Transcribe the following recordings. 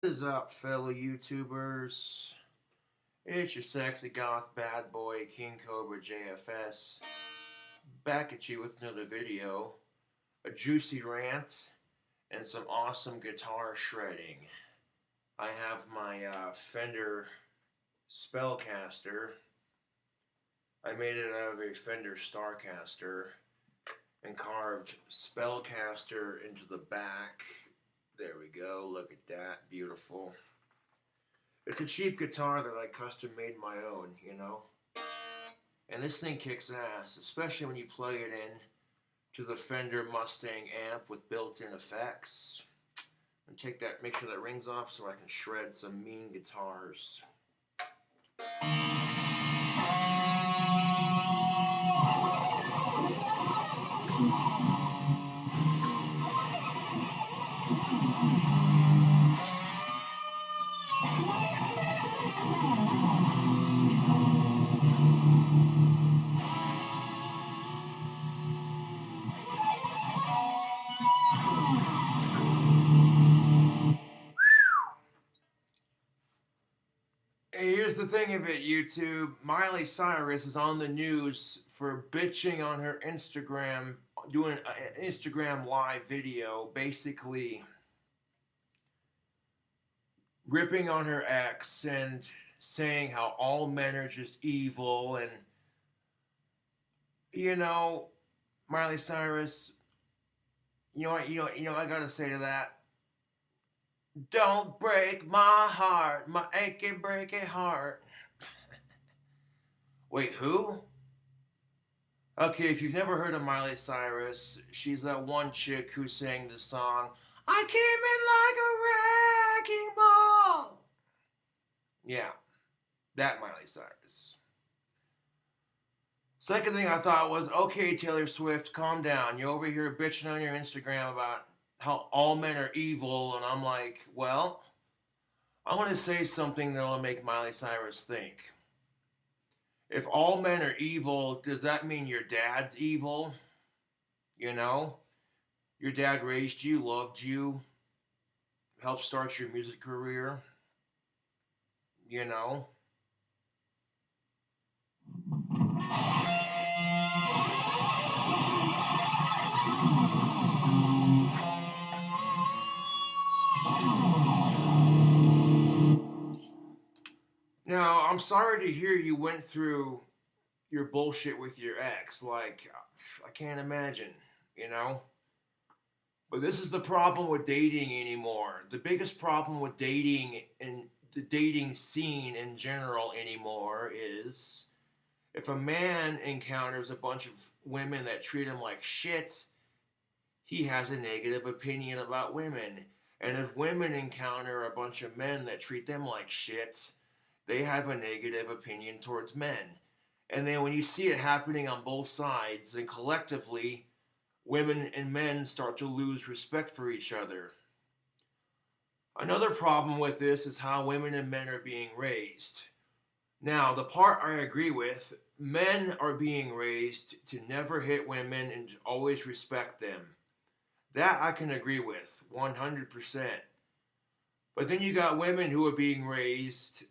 What is up, fellow YouTubers? It's your sexy goth bad boy, KingCOBRAJFS, back at you with another video, a juicy rant, and some awesome guitar shredding. I have my Fender Spellcaster. I made it out of a Fender Starcaster and carved Spellcaster into the back. There we go, look at that, beautiful. It's a cheap guitar that I custom made my own, you know? And this thing kicks ass, especially when you plug it in to the Fender Mustang amp with built-in effects. And make sure that rings off so I can shred some mean guitars. Hey, here's the thing of it, YouTube. Miley Cyrus is on the news for bitching on her Instagram, doing an Instagram live video, basically ripping on her ex and saying how all men are just evil. And you know, Miley Cyrus, I gotta say to that, don't break my heart, my achy breaky heart. Wait, who? Okay, if you've never heard of Miley Cyrus, she's that one chick who sang the song, I came in like a wrecking ball. Yeah, that Miley Cyrus. Second thing I thought was, okay, Taylor Swift, calm down. You're over here bitching on your Instagram about how all men are evil, and I'm like, well, I want to say something that'll make Miley Cyrus think. If all men are evil, does that mean your dad's evil? You know? Your dad raised you, loved you, helped start your music career. You know? Now, I'm sorry to hear you went through your bullshit with your ex. Like, I can't imagine, you know? But this is the problem with dating anymore. The biggest problem with dating and the dating scene in general anymore is if a man encounters a bunch of women that treat him like shit, he has a negative opinion about women. And if women encounter a bunch of men that treat them like shit, they have a negative opinion towards men. And then when you see it happening on both sides, then collectively, women and men start to lose respect for each other. Another problem with this is how women and men are being raised. Now, the part I agree with, men are being raised to never hit women and to always respect them. That I can agree with, 100%. But then you got women who are being raised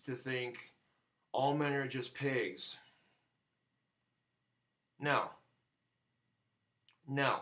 to think all men are just pigs. No. No.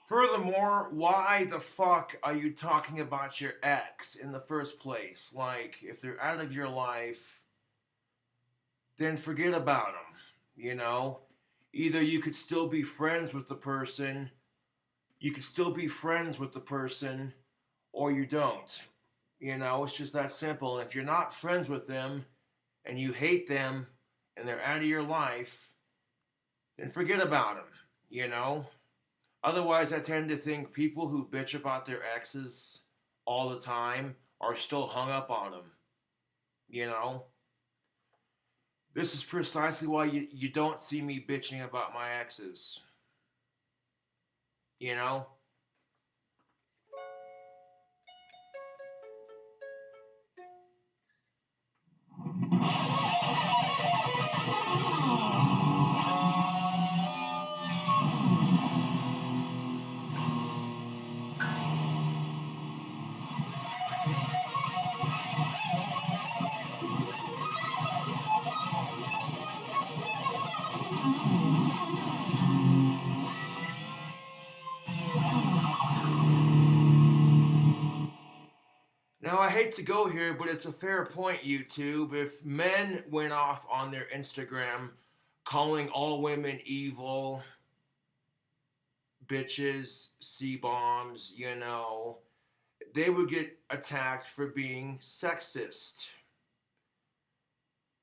Furthermore, why the fuck are you talking about your ex in the first place? Like, if they're out of your life, then forget about them, you know? Either you could still be friends with the person, or you don't. You know, it's just that simple. And if you're not friends with them, and you hate them, and they're out of your life, then forget about them, you know? Otherwise, I tend to think people who bitch about their exes all the time are still hung up on them. You know? This is precisely why you don't see me bitching about my exes. You know? Now, I hate to go here, but it's a fair point, YouTube. If men went off on their Instagram calling all women evil, bitches, C-bombs, they would get attacked for being sexist.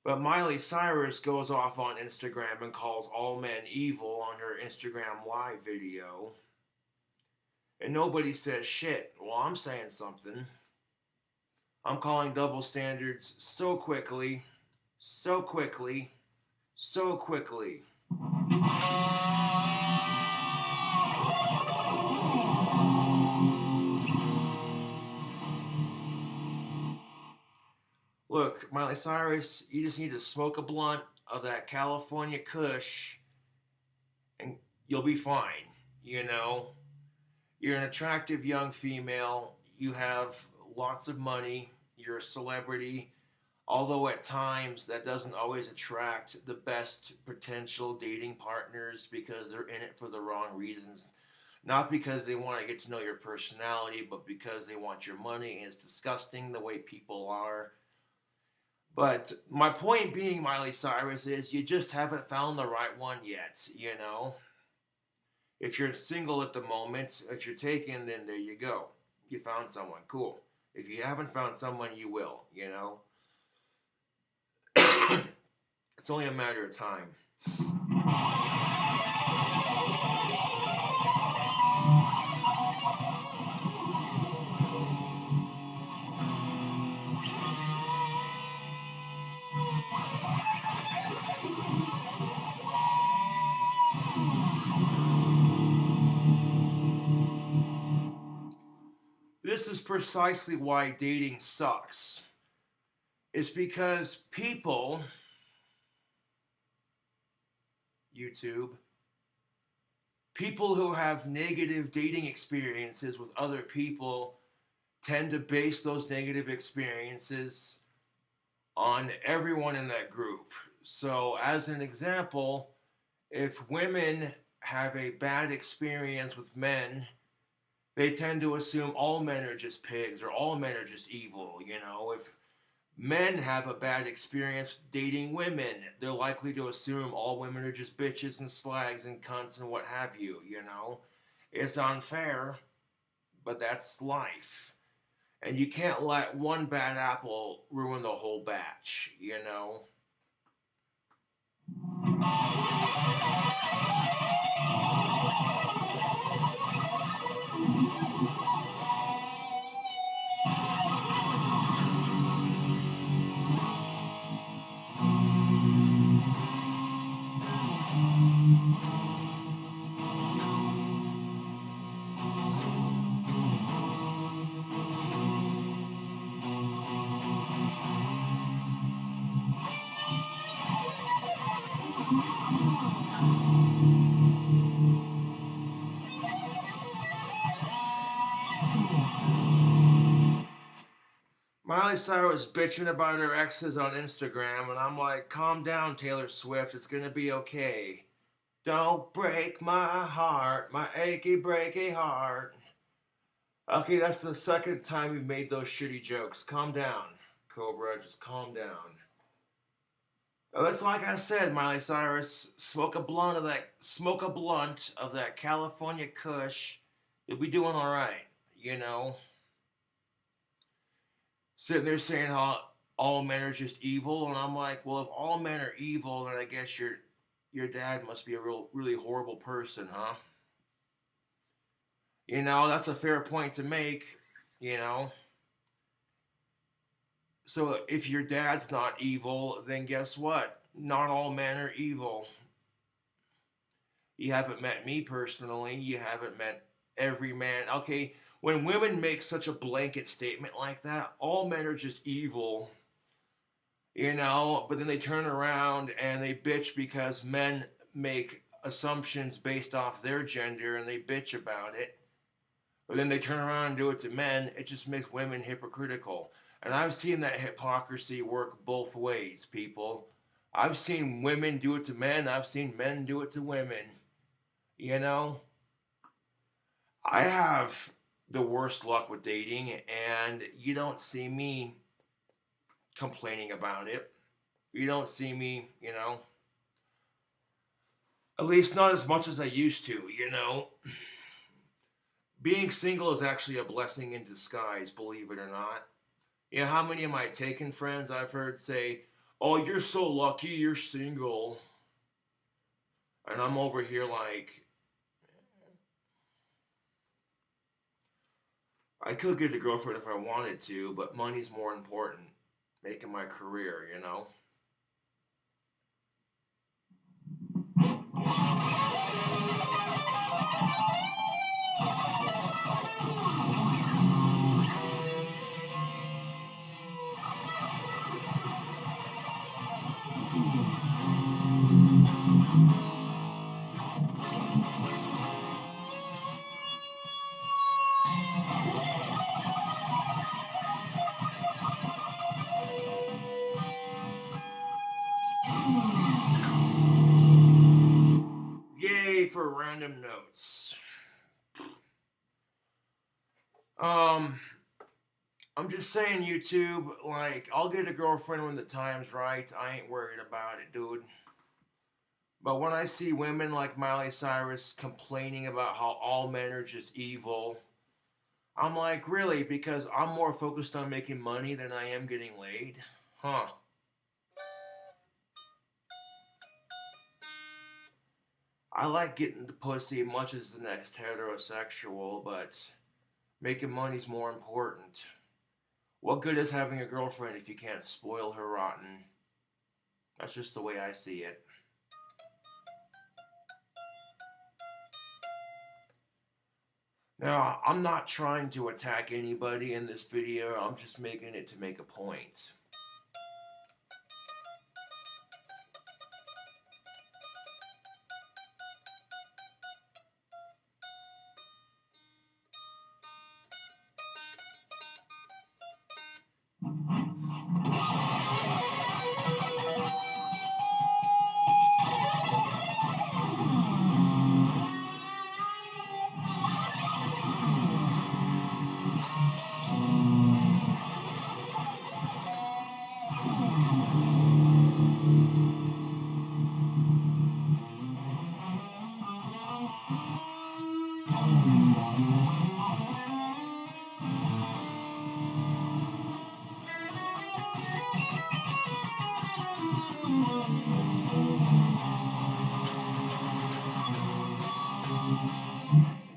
But Miley Cyrus goes off on Instagram and calls all men evil on her Instagram live video. And nobody says shit. Well, I'm saying something. I'm calling double standards so quickly, so quickly, so quickly. Look, Miley Cyrus, you just need to smoke a blunt of that California Kush and you'll be fine. You're an attractive young female. You have lots of money. You're a celebrity. Although at times that doesn't always attract the best potential dating partners because they're in it for the wrong reasons. Not because they want to get to know your personality, but because they want your money, and it's disgusting the way people are. But my point being, Miley Cyrus, is you just haven't found the right one yet, If you're single at the moment, if you're taken, then there you go. You found someone. Cool. If you haven't found someone, you will, It's only a matter of time. This is precisely why dating sucks. It's because people, YouTube, people who have negative dating experiences with other people tend to base those negative experiences on everyone in that group. So, as an example, if women have a bad experience with men, they tend to assume all men are just pigs or all men are just evil. If men have a bad experience dating women, they're likely to assume all women are just bitches and slags and cunts and what have you. It's unfair, but that's life. And you can't let one bad apple ruin the whole batch. Miley Cyrus was bitching about her exes on Instagram, and I'm like, calm down, Taylor Swift. It's gonna be okay. Don't break my heart, my achy, breaky heart. Okay, that's the second time you've made those shitty jokes. Calm down, Cobra. Just calm down. It's like I said, Miley Cyrus. Smoke a blunt of that California Kush. You'll be doing all right. Sitting there saying how all men are just evil, and I'm like, well, if all men are evil, then I guess your dad must be a really horrible person, huh? You know, that's a fair point to make, you know. So if your dad's not evil, then guess what? Not all men are evil. You haven't met me personally. You haven't met every man. Okay, when women make such a blanket statement like that, all men are just evil, you know, but then they turn around and they bitch because men make assumptions based off their gender and they bitch about it. But then they turn around and do it to men. It just makes women hypocritical. And I've seen that hypocrisy work both ways, people. I've seen women do it to men, I've seen men do it to women. You know, I have the worst luck with dating, and you don't see me complaining about it. You don't see me, you know, at least not as much as I used to, you know. Being single is actually a blessing in disguise, believe it or not. You know, how many of my taken friends I've heard say, "Oh, you're so lucky you're single." And I'm over here like, I could get a girlfriend if I wanted to, but money's more important. Making my career, you know? Yay for random notes. Um, I'm just saying, YouTube, like, I'll get a girlfriend when the time's right. I ain't worried about it, dude. But when I see women like Miley Cyrus complaining about how all men are just evil, I'm like, really? Because I'm more focused on making money than I am getting laid? Huh. I like getting the pussy much as the next heterosexual, but making money's more important. What good is having a girlfriend if you can't spoil her rotten? That's just the way I see it. Now, I'm not trying to attack anybody in this video, I'm just making it to make a point.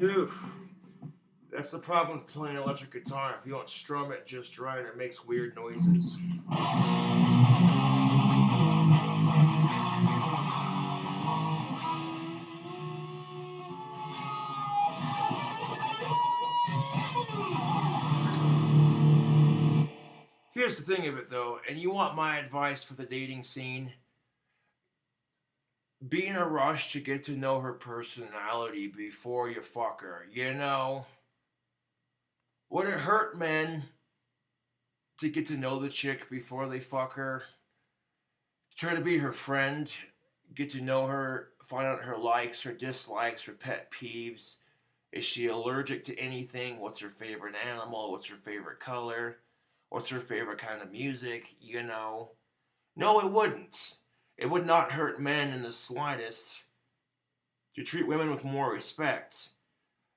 Oof. That's the problem with playing electric guitar. If you don't strum it just right, it makes weird noises. Here's the thing of it though, and you want my advice for the dating scene? Be in a rush to get to know her personality before you fuck her, you know? Would it hurt men to get to know the chick before they fuck her? Try to be her friend, get to know her, find out her likes, her dislikes, her pet peeves. Is she allergic to anything? What's her favorite animal? What's her favorite color? What's her favorite kind of music? You know? No, it wouldn't. It would not hurt men in the slightest to treat women with more respect.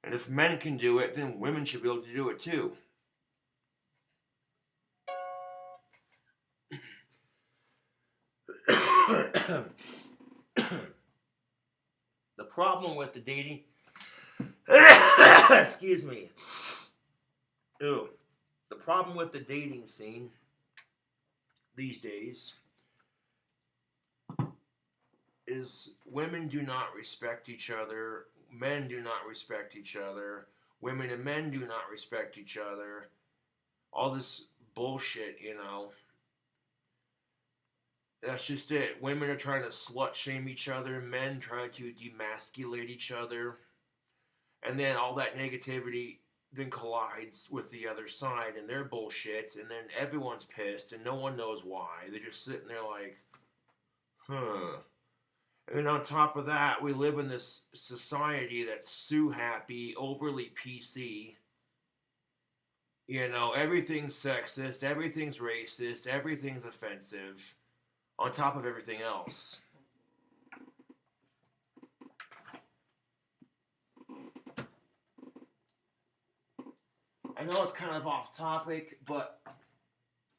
And if men can do it, then women should be able to do it too. The problem with the dating Excuse me. Ooh. The problem with the dating scene these days is women do not respect each other, men do not respect each other, women and men do not respect each other. All this bullshit, you know. That's just it. Women are trying to slut shame each other, men trying to demasculate each other, and then all that negativity then collides with the other side and their bullshit, and then everyone's pissed and no one knows why. They're just sitting there like, huh. And then on top of that, we live in this society that's sue happy, overly PC. You know, everything's sexist, everything's racist, everything's offensive, on top of everything else. I know it's kind of off topic, but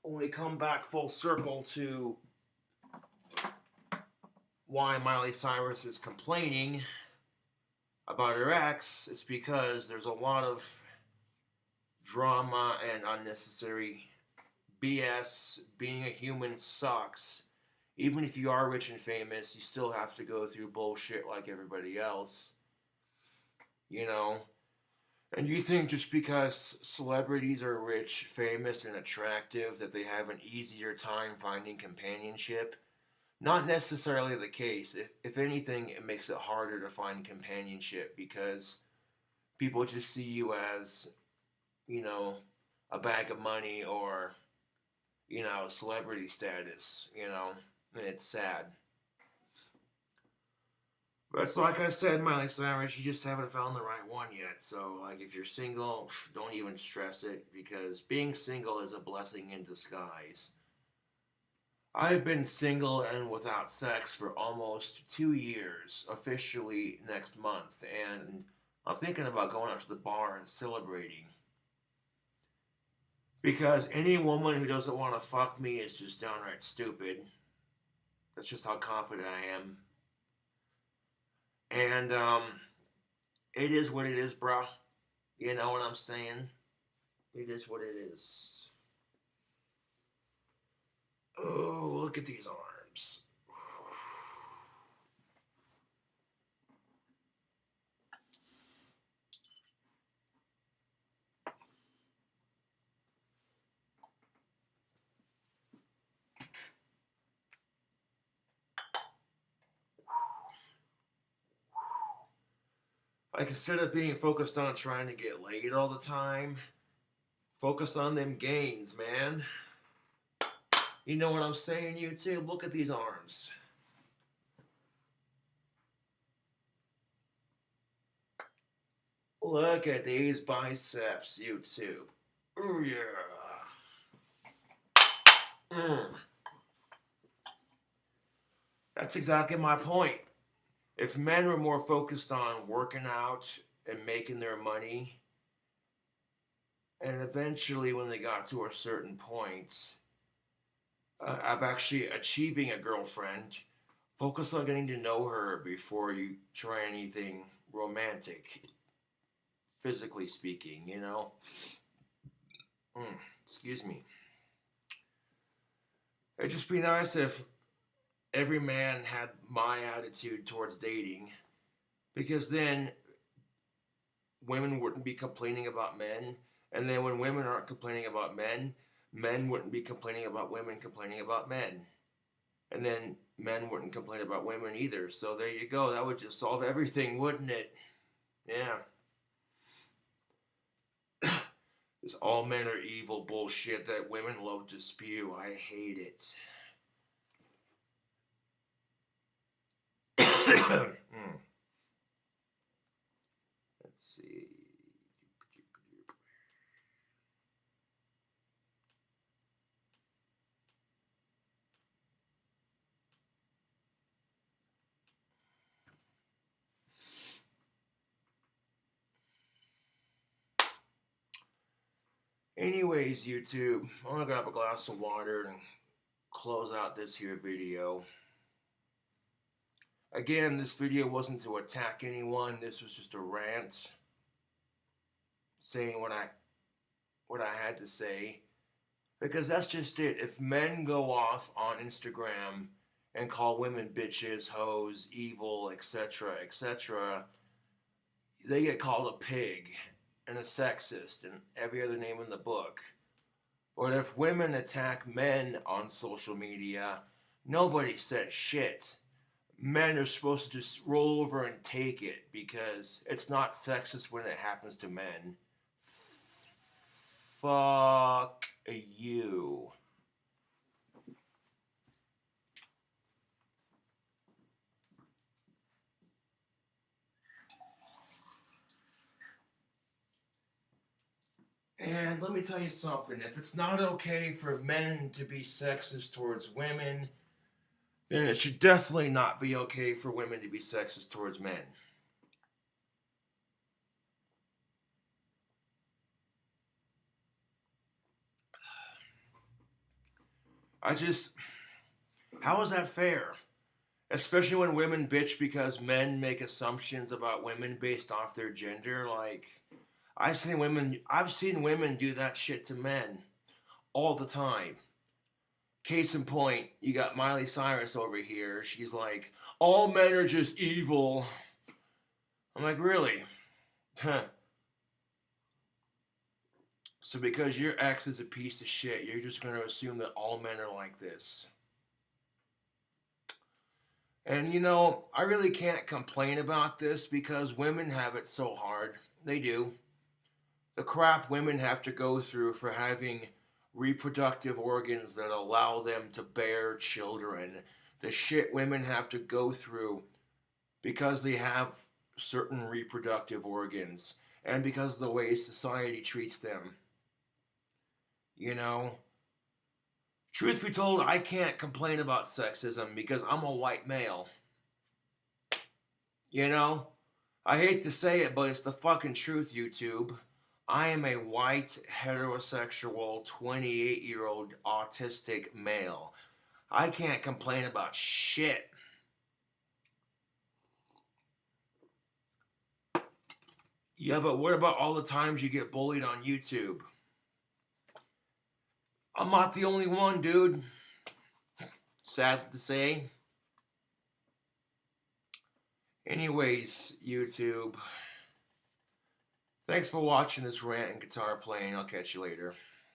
when we come back full circle to why Miley Cyrus is complaining about her ex, it's because there's a lot of drama and unnecessary BS. Being a human sucks. Even if you are rich and famous, you still have to go through bullshit like everybody else. You know? And you think just because celebrities are rich, famous, and attractive that they have an easier time finding companionship? Not necessarily the case. If anything, it makes it harder to find companionship because people just see you as, you know, a bag of money or, you know, celebrity status, you know, and it's sad. But it's like I said, Miley Cyrus, you just haven't found the right one yet. So, like, if you're single, don't even stress it because being single is a blessing in disguise. I've been single and without sex for almost 2 years, officially next month, and I'm thinking about going out to the bar and celebrating. Because any woman who doesn't want to fuck me is just downright stupid. That's just how confident I am. And, it is what it is, bro. You know what I'm saying? It is what it is. Oh, look at these arms. Like, instead of being focused on trying to get laid all the time, focus on them gains, man. You know what I'm saying, YouTube? Look at these arms. Look at these biceps, YouTube. Oh, yeah. That's exactly my point. If men were more focused on working out and making their money, and eventually when they got to a certain point, of actually achieving a girlfriend, focus on getting to know her before you try anything romantic, physically speaking, you know? Excuse me. It'd just be nice if every man had my attitude towards dating, because then women wouldn't be complaining about men, and then when women aren't complaining about men, men wouldn't be complaining about women complaining about men. And then men wouldn't complain about women either. So there you go. That would just solve everything, wouldn't it? Yeah. This all men are evil bullshit that women love to spew. I hate it. Let's see. Anyways, YouTube, I'm gonna grab a glass of water and close out this here video. Again, this video wasn't to attack anyone. This was just a rant. saying what I had to say, because that's just it. If men go off on Instagram and call women bitches, hoes, evil, etc., etc., they get called a pig and a sexist and every other name in the book. But if women attack men on social media, nobody says shit. Men are supposed to just roll over and take it because it's not sexist when it happens to men. Fuck you. And let me tell you something. If it's not okay for men to be sexist towards women, then it should definitely not be okay for women to be sexist towards men. I just, how is that fair? Especially when women bitch because men make assumptions about women based off their gender. Like, I've seen women do that shit to men all the time. Case in point, you got Miley Cyrus over here. She's like, all men are just evil. I'm like, really? Huh. So because your ex is a piece of shit, you're just going to assume that all men are like this. And I really can't complain about this because women have it so hard. They do. The crap women have to go through for having reproductive organs that allow them to bear children. The shit women have to go through because they have certain reproductive organs and because of the way society treats them. You know, truth be told, I can't complain about sexism because I'm a white male. You know, I hate to say it, but it's the fucking truth, YouTube. I am a white, heterosexual, 28-year-old autistic male. I can't complain about shit. Yeah, but what about all the times you get bullied on YouTube? I'm not the only one, dude. Sad to say. Anyways, YouTube. Thanks for watching this rant and guitar playing. I'll catch you later.